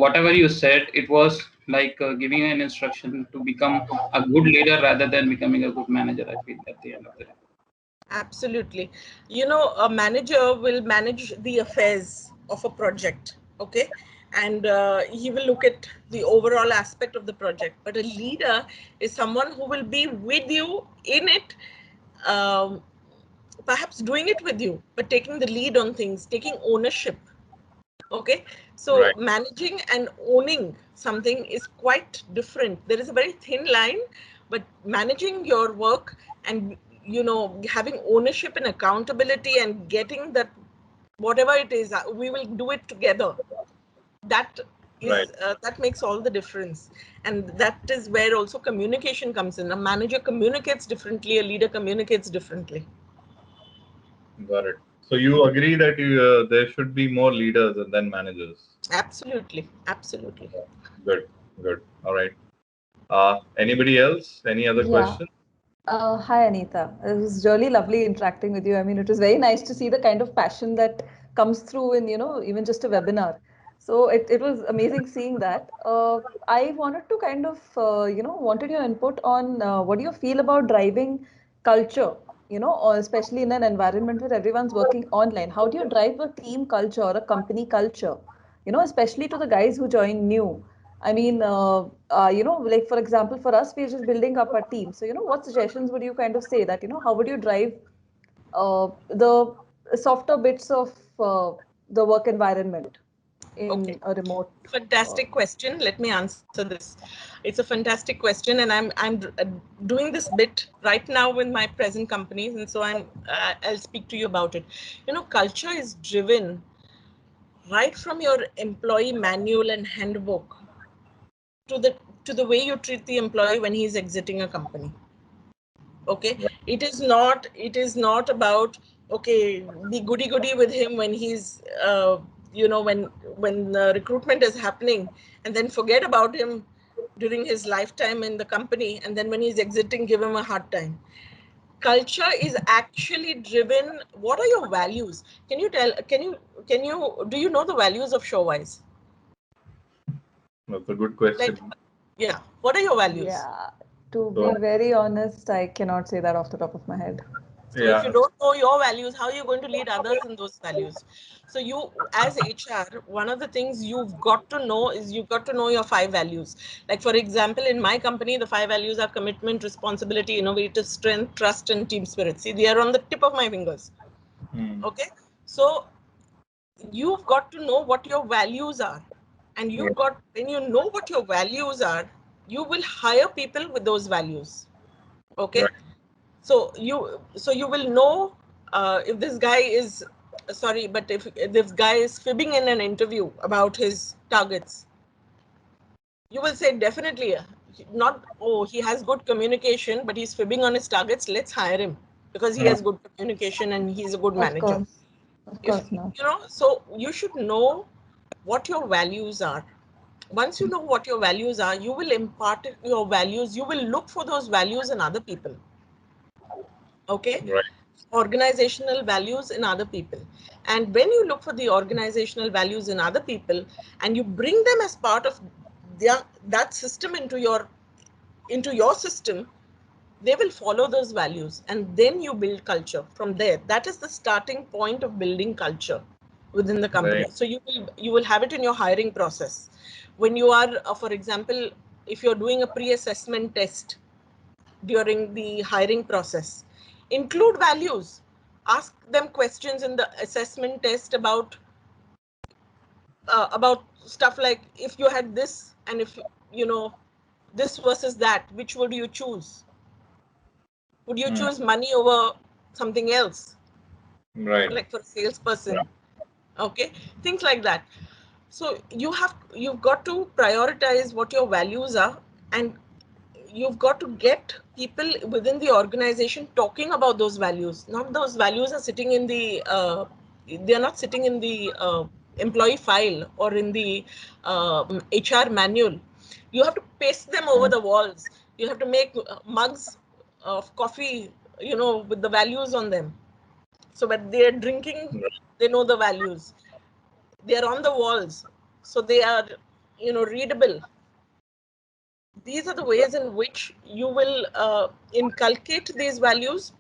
[SPEAKER 4] whatever you said. It was like giving an instruction to become a good leader rather than becoming a good manager. I feel at the end of the day.
[SPEAKER 1] Absolutely. A manager will manage the affairs of a project, okay? And he will look at the overall aspect of the project. But a leader is someone who will be with you in it, um, perhaps doing it with you, but taking the lead on things, taking ownership. Okay, so
[SPEAKER 2] Right,
[SPEAKER 1] managing and owning something is quite different. There is a very thin line, but managing your work and having ownership and accountability and getting that, whatever it is, we will do it together. That
[SPEAKER 2] right.
[SPEAKER 1] that makes all the difference, and that is where also communication comes in. A manager communicates differently, a leader communicates differently.
[SPEAKER 2] Got it. So you agree that there should be more leaders than managers.
[SPEAKER 1] Absolutely, absolutely.
[SPEAKER 2] Good, good. All right. Anybody else? Any other
[SPEAKER 3] Yeah.
[SPEAKER 2] question?
[SPEAKER 3] Hi, Anita. It was really lovely interacting with you. I mean, it was very nice to see the kind of passion that comes through in, even just a webinar. So it was amazing seeing that. I wanted to kind of, wanted your input on what do you feel about driving culture? or especially in an environment where everyone's working online, how do you drive a team culture or a company culture, especially to the guys who join new? I mean, like for example, for us, we're just building up our team. So, what suggestions would you kind of say that, how would you drive the softer bits of the work environment
[SPEAKER 1] Okay.
[SPEAKER 3] in a remote? Uh,
[SPEAKER 1] Fantastic question. Let me answer this. It's a fantastic question, and I'm doing this bit right now with my present companies, and so I'll speak to you about it. Culture is driven right from your employee manual and handbook to the to the way you treat the employee when he's exiting a company. Okay,
[SPEAKER 2] Right.
[SPEAKER 1] it is not about, okay, be goody goody with him when he's when recruitment is happening, and then forget about him during his lifetime in the company, and then when he's exiting give him a hard time. Culture is actually driven. What are your values? Can you do you know the values of ShoreWise?
[SPEAKER 2] That's a good
[SPEAKER 1] Like,
[SPEAKER 2] question.
[SPEAKER 1] yeah, what are your values?
[SPEAKER 3] yeah, to
[SPEAKER 2] So,
[SPEAKER 3] be very honest, I cannot say that off the top of my head.
[SPEAKER 1] So if you
[SPEAKER 2] yeah.
[SPEAKER 1] don't know your values, how are you going to lead others in those values? So you, as HR, one of the things you've got to know is you've got to know your five values. Like for example, in my company, the five values are commitment, responsibility, innovative strength, trust, and team spirit. See, they are on the tip of my fingers.
[SPEAKER 2] Hmm.
[SPEAKER 1] Okay. So you've got to know what your values are. And
[SPEAKER 2] Right.
[SPEAKER 1] when you know what your values are, you will hire people with those values. Okay.
[SPEAKER 2] Right.
[SPEAKER 1] So you will know if this guy is sorry, but if this guy is fibbing in an interview about his targets, you will say definitely not, oh, he has good communication but he's fibbing on his targets, let's hire him because he
[SPEAKER 2] Hmm.
[SPEAKER 1] has good communication and he's a good
[SPEAKER 3] Of
[SPEAKER 1] manager.
[SPEAKER 3] course, of
[SPEAKER 1] If
[SPEAKER 3] course not.
[SPEAKER 1] so you should know what your values are. Once you know what your values are, you will impart your values, you will look for those values in other people. Okay.
[SPEAKER 2] Right.
[SPEAKER 1] Organizational values in other people, and when you look for the organizational values in other people and you bring them as part of that system into your system, they will follow those values, and then you build culture from there. That is the starting point of building culture within the
[SPEAKER 2] Right.
[SPEAKER 1] company. So you will have it in your hiring process. When you are for example, if you're doing a pre-assessment test during the hiring process, include values. Ask them questions in the assessment test about stuff like, if you had this and if you know this versus that, which would you choose? Would you
[SPEAKER 2] Hmm.
[SPEAKER 1] choose money over something else,
[SPEAKER 2] Right.
[SPEAKER 1] like for a salesperson? Okay, things like that. So you've got to prioritize what your values are, and you've got to get people within the organization talking about those values. Not those values are sitting in the they are not sitting in the employee file or in the HR manual. You have to paste them over
[SPEAKER 2] Hmm.
[SPEAKER 1] the walls. You have to make mugs of coffee, with the values on them, so when they are drinking,
[SPEAKER 2] Right.
[SPEAKER 1] they know the values. They are on the walls, so they are readable. These are the ways in which you will inculcate these values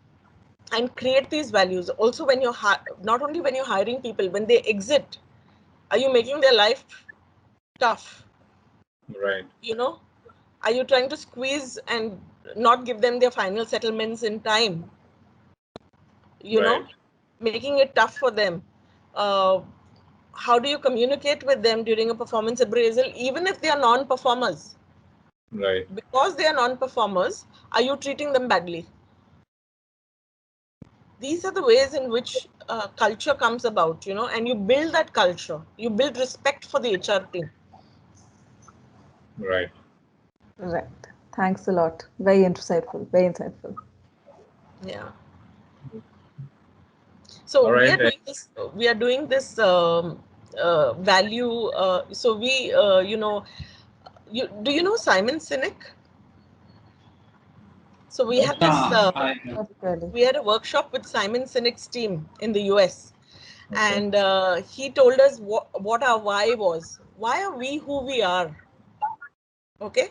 [SPEAKER 1] and create these values. Also, when you're not only when you're hiring people, when they exit, are you making their life tough?
[SPEAKER 2] Right.
[SPEAKER 1] you know are you trying to squeeze and not give them their final settlements in time? you
[SPEAKER 2] Right.
[SPEAKER 1] know Making it tough for them. uh, how do you communicate with them during a performance appraisal, even if they are non-performers?
[SPEAKER 2] Right.
[SPEAKER 1] Because they are non-performers, are you treating them badly? These are the ways in which culture comes about, and you build that culture. You build respect for the HR team.
[SPEAKER 2] Right.
[SPEAKER 3] Right. Thanks a lot. Very insightful. Very insightful.
[SPEAKER 1] Yeah. So
[SPEAKER 2] All
[SPEAKER 1] we
[SPEAKER 2] right.
[SPEAKER 1] are doing this. We are doing this value. So we, do you know Simon Sinek? So we had this.
[SPEAKER 4] Yeah, I have.
[SPEAKER 3] Not really.
[SPEAKER 1] We had a workshop with Simon Sinek's team in the US,
[SPEAKER 2] Okay.
[SPEAKER 1] and he told us what our why was. Why are we who we are? Okay,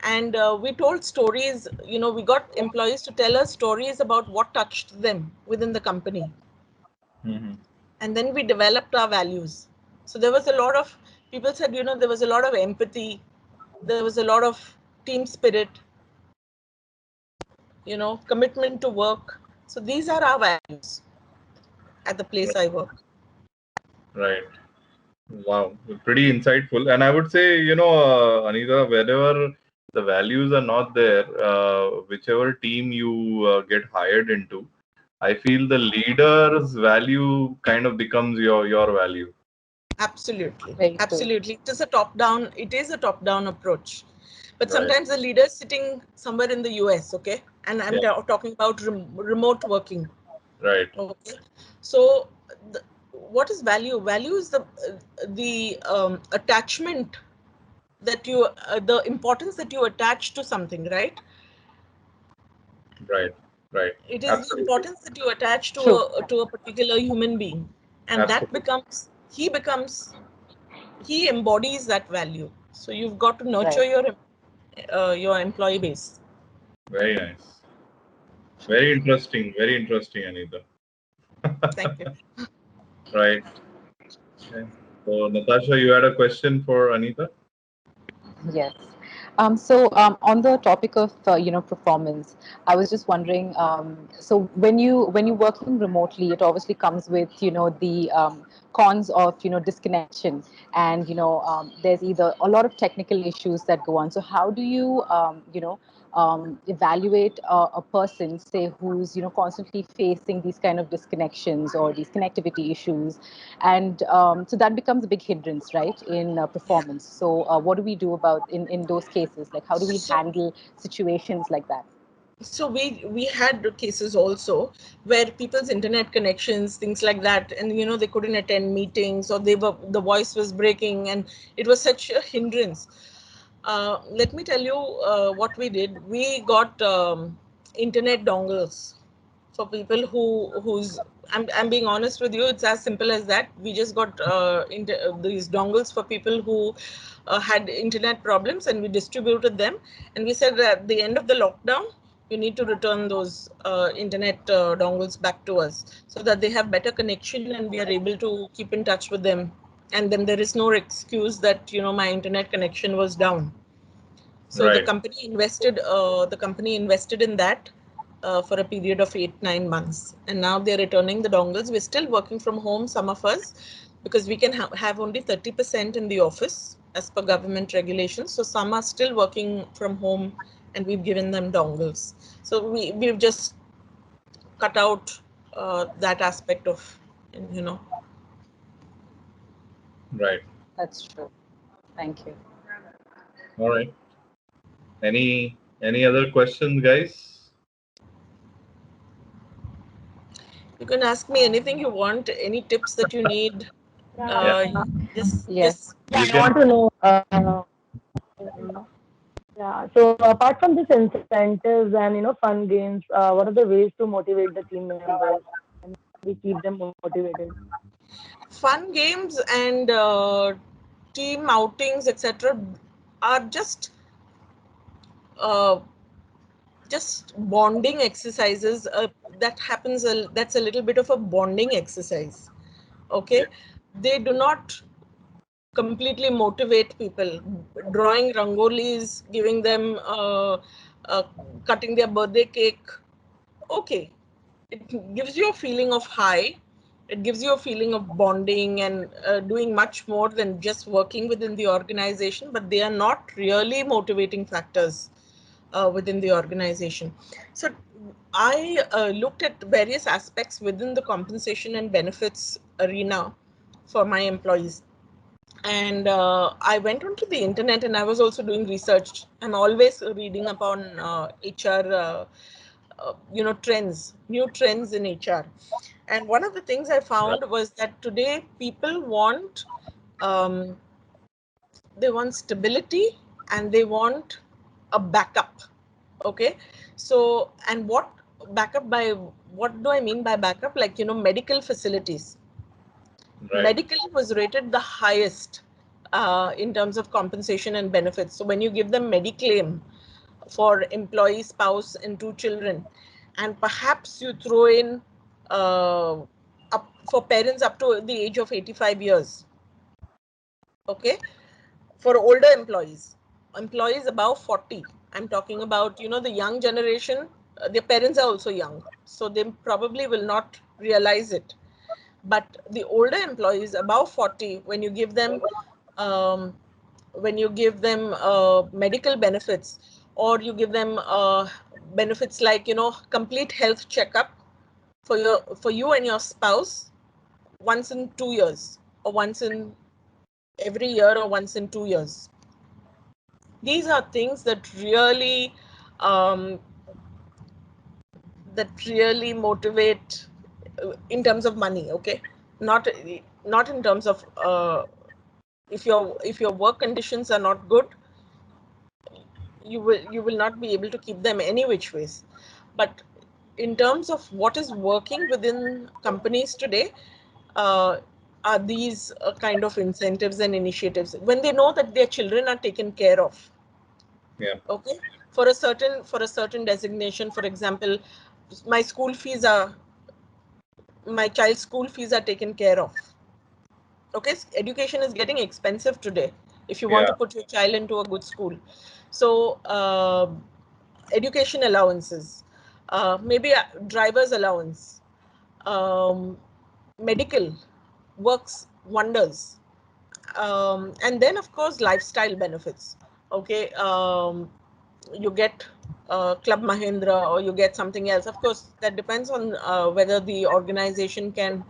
[SPEAKER 1] And we told stories, we got employees to tell us stories about what touched them within the company.
[SPEAKER 2] Mm-hmm.
[SPEAKER 1] And then we developed our values. So there was a lot of, people said, there was a lot of empathy, there was a lot of team spirit, commitment to work. So these are our values at the place I work.
[SPEAKER 2] Right. Wow, pretty insightful. And I would say, Anita, wherever the values are not there, whichever team you get hired into, I feel the leader's value kind of becomes your value.
[SPEAKER 1] Absolutely.
[SPEAKER 3] Very true.
[SPEAKER 1] Absolutely. It is a top-down approach. But
[SPEAKER 2] Right.
[SPEAKER 1] sometimes the leader is sitting somewhere in the US, okay? And I'm
[SPEAKER 2] Yeah.
[SPEAKER 1] talking about remote working.
[SPEAKER 2] Right.
[SPEAKER 1] Okay. So what is value? Value is the attachment that the importance that you attach to something, right?
[SPEAKER 2] Right. Right.
[SPEAKER 1] It is the
[SPEAKER 2] Absolutely.
[SPEAKER 1] importance that you attach to
[SPEAKER 3] True.
[SPEAKER 1] a particular human being, and that
[SPEAKER 2] Absolutely.
[SPEAKER 1] becomes he embodies that value. So you've got to nurture
[SPEAKER 3] Right.
[SPEAKER 1] your employee base.
[SPEAKER 2] Very nice. Very interesting. Very interesting, Anita.
[SPEAKER 1] Thank you.
[SPEAKER 2] Right. Okay. So, Natasha, you had a question for Anita?
[SPEAKER 3] Yes. So on the topic of performance, I was just wondering. So when you're working remotely, it obviously comes with the cons of disconnection, and there's either a lot of technical issues that go on. So how do you evaluate a person, say, who's constantly facing these kind of disconnections or these connectivity issues, and so that becomes a big hindrance, right, in performance. So what do we do about in those cases? Like, how do we
[SPEAKER 1] So
[SPEAKER 3] handle situations like that?
[SPEAKER 1] so we had cases also where people's internet connections, things like that, and they couldn't attend meetings, or the voice was breaking, and it was such a hindrance. Let me tell you what we did. We got internet dongles for people who's I'm being honest with you, it's as simple as that. We just got these dongles for people who had internet problems, and we distributed them, and we said that at the end of the lockdown you need to return those internet dongles back to us, so that they have better connection and we are able to keep in touch with them, and then there is no excuse that my internet connection was down. So
[SPEAKER 2] Right.
[SPEAKER 1] the company invested in that for a period of 8-9 months, and now they're returning the dongles. We're still working from home, some of us, because we can have only 30% in the office as per government regulations. So some are still working from home, and we've given them dongles. So we've just cut out that aspect of, you know.
[SPEAKER 2] Right.
[SPEAKER 3] That's true. Thank you.
[SPEAKER 2] All right. Any other questions, guys?
[SPEAKER 1] You can ask me anything you want, any tips that you need.
[SPEAKER 2] Yeah.
[SPEAKER 1] Uh, just
[SPEAKER 3] Yes.
[SPEAKER 1] just
[SPEAKER 2] You
[SPEAKER 5] I
[SPEAKER 2] can.
[SPEAKER 5] want to know. Yeah. So apart from these incentives and fun games, what are the ways to motivate the team members and we keep them motivated?
[SPEAKER 1] fun games and team outings, etc., are uh, just bonding exercises. That happens. That's a little bit of a bonding exercise.
[SPEAKER 2] Yeah.
[SPEAKER 1] Okay, they do not completely motivate people. Drawing rangolis, giving them uh, cutting their birthday cake. Okay, it gives you a feeling of high, it gives you a feeling of bonding and doing much more than just working within the organization, but they are not really motivating factors within the organization. So I looked at various aspects within the compensation and benefits arena for my employees, and I went onto the internet, and I was also doing research. I'm always reading upon HR trends, new trends in HR. And one of the things I
[SPEAKER 2] Right.
[SPEAKER 1] found was that today people um, want stability, and they want a backup. Okay, so, and what do I mean by backup? Like, medical facilities.
[SPEAKER 2] Right.
[SPEAKER 1] Medical was rated the highest in terms of compensation and benefits. So when you give them Mediclaim, for employee, spouse, and 2 children, and perhaps you throw in up for parents up to the age of 85 years. Okay, for older employees above 40, I'm talking about, the young generation. Their parents are also young, so they probably will not realize it. But the older employees above 40, um, when you give them medical benefits, or you give them benefits like, complete health checkup for you and your spouse once in 2 years, or once in every year, or once in 2 years. These are things um, that really motivate in terms of money. Okay, not not in terms of if your work conditions are not good, you will not be able to keep them any which ways. But in terms of what is working within companies today, uh, are these kind of incentives and initiatives when they know that their children are taken care of.
[SPEAKER 2] Yeah.
[SPEAKER 1] Okay, for a certain designation, for example, my school fees are my child's school fees are taken care of. Okay, education is getting expensive today if you want
[SPEAKER 2] Yeah.
[SPEAKER 1] to put your child into a good school. So education allowances, maybe a driver's allowance, um, medical works wonders. And then of course lifestyle benefits. Okay, you get Club Mahindra, or you get something else. Of course, that depends on whether the organization can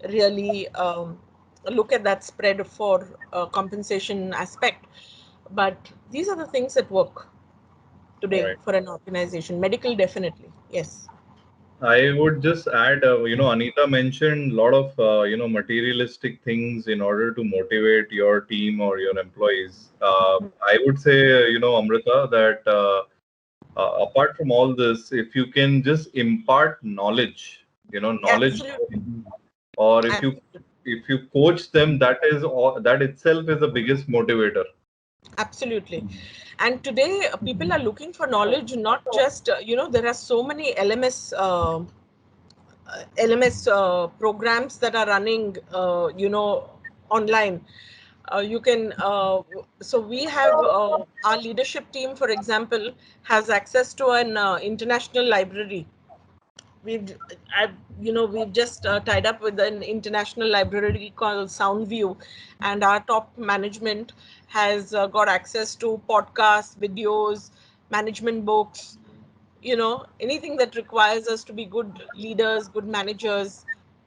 [SPEAKER 1] really look at that spread for compensation aspect. But these are the things that work
[SPEAKER 2] All
[SPEAKER 1] today
[SPEAKER 2] right.
[SPEAKER 1] for an organization. Medical, definitely, yes.
[SPEAKER 2] I would just add, Anita mentioned a lot of, materialistic things in order to motivate your team or your employees. I would say, Amrita, that apart from all this, if you can just impart knowledge, knowledge,
[SPEAKER 1] Absolutely,
[SPEAKER 2] or
[SPEAKER 1] absolutely,
[SPEAKER 2] if you coach them, that itself is the biggest motivator.
[SPEAKER 1] absolutely. And today, people are looking for knowledge, not just there are so many LMS programs that are running, online. You can, so we have our leadership team, for example, has access to an international library. We've, I've, we've just tied up with an international library called Soundview, and our top management has got access to podcasts, videos, management books, anything that requires us to be good leaders, good managers.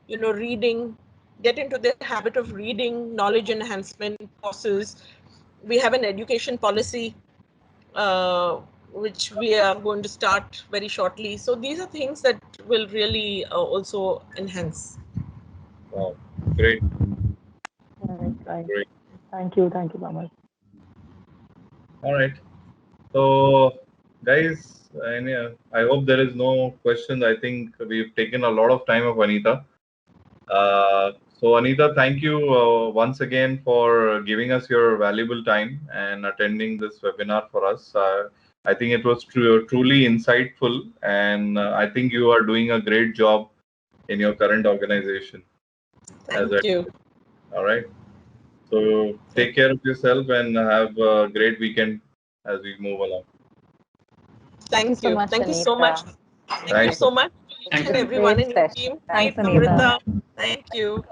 [SPEAKER 1] Reading, get into the habit of reading, knowledge enhancement courses. We have an education policy, uh, which we are going to start very shortly. So these are things that will really also enhance.
[SPEAKER 2] Wow, great,
[SPEAKER 5] Right, right.
[SPEAKER 2] great.
[SPEAKER 5] Thank you, Mama.
[SPEAKER 2] All right. So, guys, I hope there is no questions. I think we've taken a lot of time of Anita. So, Anita, thank you once again for giving us your valuable time and attending this webinar for us. I think it was truly insightful, and I think you are doing a great job in your current organization. As I,
[SPEAKER 1] Thank you.
[SPEAKER 2] all right. So, take care of yourself and have a great weekend as we move along.
[SPEAKER 3] Thank you
[SPEAKER 1] Thank
[SPEAKER 3] so
[SPEAKER 1] you.
[SPEAKER 3] much,
[SPEAKER 1] Thank you so much.
[SPEAKER 3] Anita.
[SPEAKER 1] Thank you
[SPEAKER 2] Thank you.
[SPEAKER 1] so much to each
[SPEAKER 4] Thank
[SPEAKER 1] and
[SPEAKER 4] you.
[SPEAKER 1] everyone
[SPEAKER 3] Great
[SPEAKER 1] in your
[SPEAKER 3] session.
[SPEAKER 1] team.
[SPEAKER 3] Thanks,
[SPEAKER 1] Team
[SPEAKER 3] Anita.
[SPEAKER 1] Namrita. Thank you.